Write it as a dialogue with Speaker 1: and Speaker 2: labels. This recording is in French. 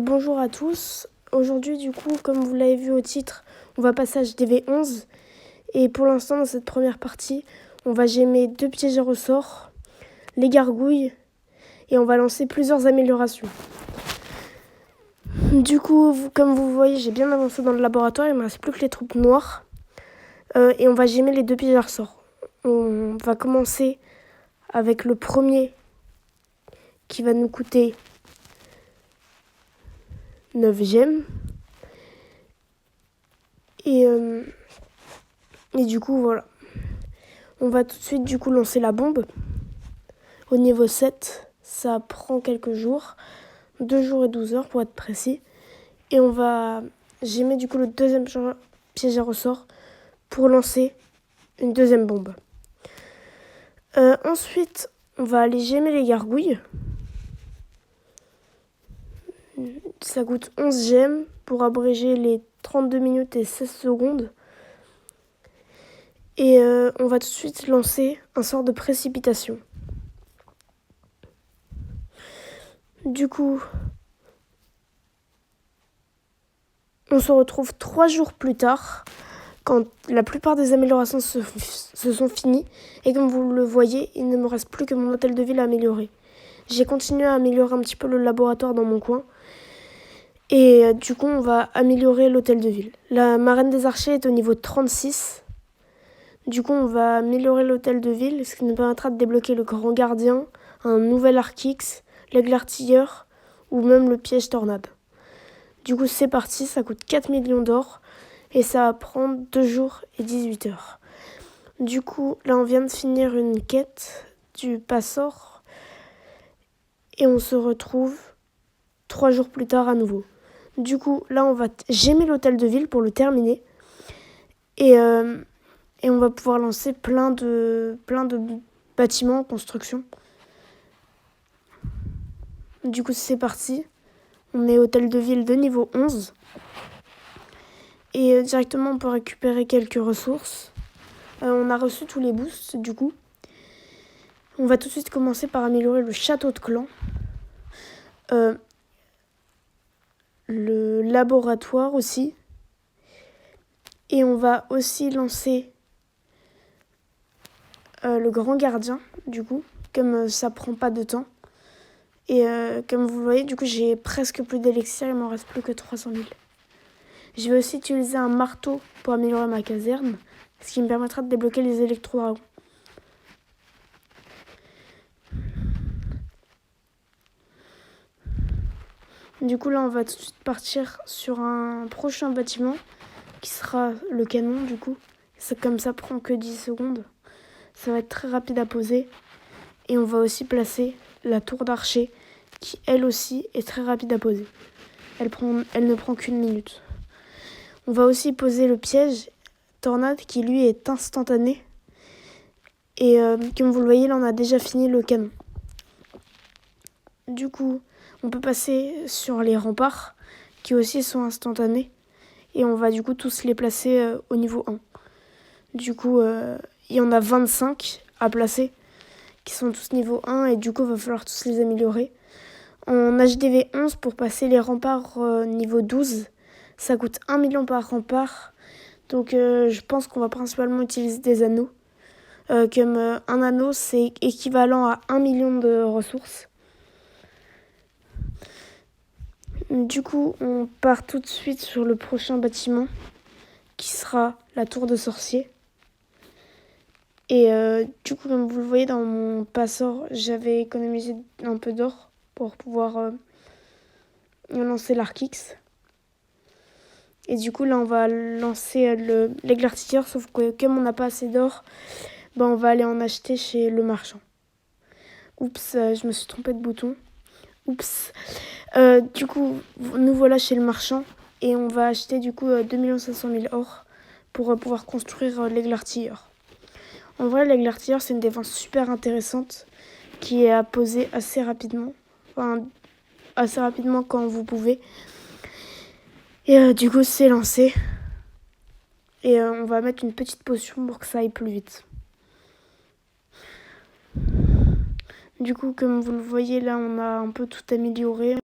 Speaker 1: Bonjour à tous. Aujourd'hui, du coup, comme vous l'avez vu au titre, on va passer à HDV11. Et pour l'instant, dans cette première partie, on va gémer 2 pièges à ressort, les gargouilles, et on va lancer plusieurs améliorations. Du coup, comme vous voyez, j'ai bien avancé dans le laboratoire, il ne me reste plus que les troupes noires. Et on va gémer les 2 pièges à ressort. On va commencer avec le premier qui va nous coûter 9 gemmes. Et du coup, voilà. On va tout de suite du coup lancer la bombe. Au niveau 7, ça prend quelques jours. 2 jours et 12 heures pour être précis. Et on va gémer du coup le deuxième piège à ressort pour lancer une deuxième bombe. Ensuite, on va aller gémer les gargouilles. Ça coûte 11 gemmes pour abréger les 32 minutes et 16 secondes. Et on va tout de suite lancer un sort de précipitation. Du coup, on se retrouve 3 jours plus tard, quand la plupart des améliorations se sont finies. Et comme vous le voyez, il ne me reste plus que mon hôtel de ville à améliorer. J'ai continué à améliorer un petit peu le laboratoire dans mon coin. Et du coup, on va améliorer l'hôtel de ville. La marraine des archers est au niveau 36. Du coup, on va améliorer l'hôtel de ville, ce qui nous permettra de débloquer le grand gardien, un nouvel arc X, l'aigle artilleur ou même le piège tornade. Du coup, c'est parti, ça coûte 4 millions d'or et ça va prendre 2 jours et 18 heures. Du coup, là, on vient de finir une quête du passeur et on se retrouve 3 jours plus tard à nouveau. Du coup, là, on va gémer l'hôtel de ville pour le terminer et on va pouvoir lancer plein de bâtiments en construction. Du coup, c'est parti. On est hôtel de ville de niveau 11. Et directement, on peut récupérer quelques ressources. On a reçu tous les boosts, du coup. On va tout de suite commencer par améliorer le château de clan. Le laboratoire aussi. Et on va aussi lancer le grand gardien, du coup, comme ça prend pas de temps. Et comme vous le voyez, du coup, j'ai presque plus d'élixir, il m'en reste plus que 300 000. Je vais aussi utiliser un marteau pour améliorer ma caserne, ce qui me permettra de débloquer les électro-dragons. Du coup, là, on va tout de suite partir sur un prochain bâtiment, qui sera le canon, du coup. Comme ça prend que 10 secondes, ça va être très rapide à poser. Et on va aussi placer la tour d'archer, qui elle aussi est très rapide à poser. Elle ne prend qu'une minute. On va aussi poser le piège tornade qui lui est instantané. Et comme vous le voyez, là on a déjà fini le canon. Du coup, on peut passer sur les remparts qui aussi sont instantanés. Et on va du coup tous les placer au niveau 1. Du coup, il y en a 25 à placer qui sont tous niveau 1 et du coup, il va falloir tous les améliorer. En HDV 11, pour passer les remparts niveau 12, ça coûte 1 million par rempart. Donc je pense qu'on va principalement utiliser des anneaux. Comme un anneau, c'est équivalent à 1 million de ressources. Du coup, on part tout de suite sur le prochain bâtiment, qui sera la tour de sorcier. Et du coup, comme vous le voyez dans mon passeur, j'avais économisé un peu d'or pour pouvoir lancer l'arc X. Et du coup, là, on va lancer l'aigle artilleur, sauf que comme on n'a pas assez d'or, on va aller en acheter chez le marchand. Oups, je me suis trompée de bouton. Oups. Du coup, nous voilà chez le marchand et on va acheter du coup 2 500 000 or pour pouvoir construire l'aigle artilleur. En vrai, l'aigle artilleur, c'est une défense super intéressante qui est à poser assez rapidement. Enfin, assez rapidement quand vous pouvez. Et du coup, c'est lancé. Et on va mettre une petite potion pour que ça aille plus vite. Du coup, comme vous le voyez, là, on a un peu tout amélioré.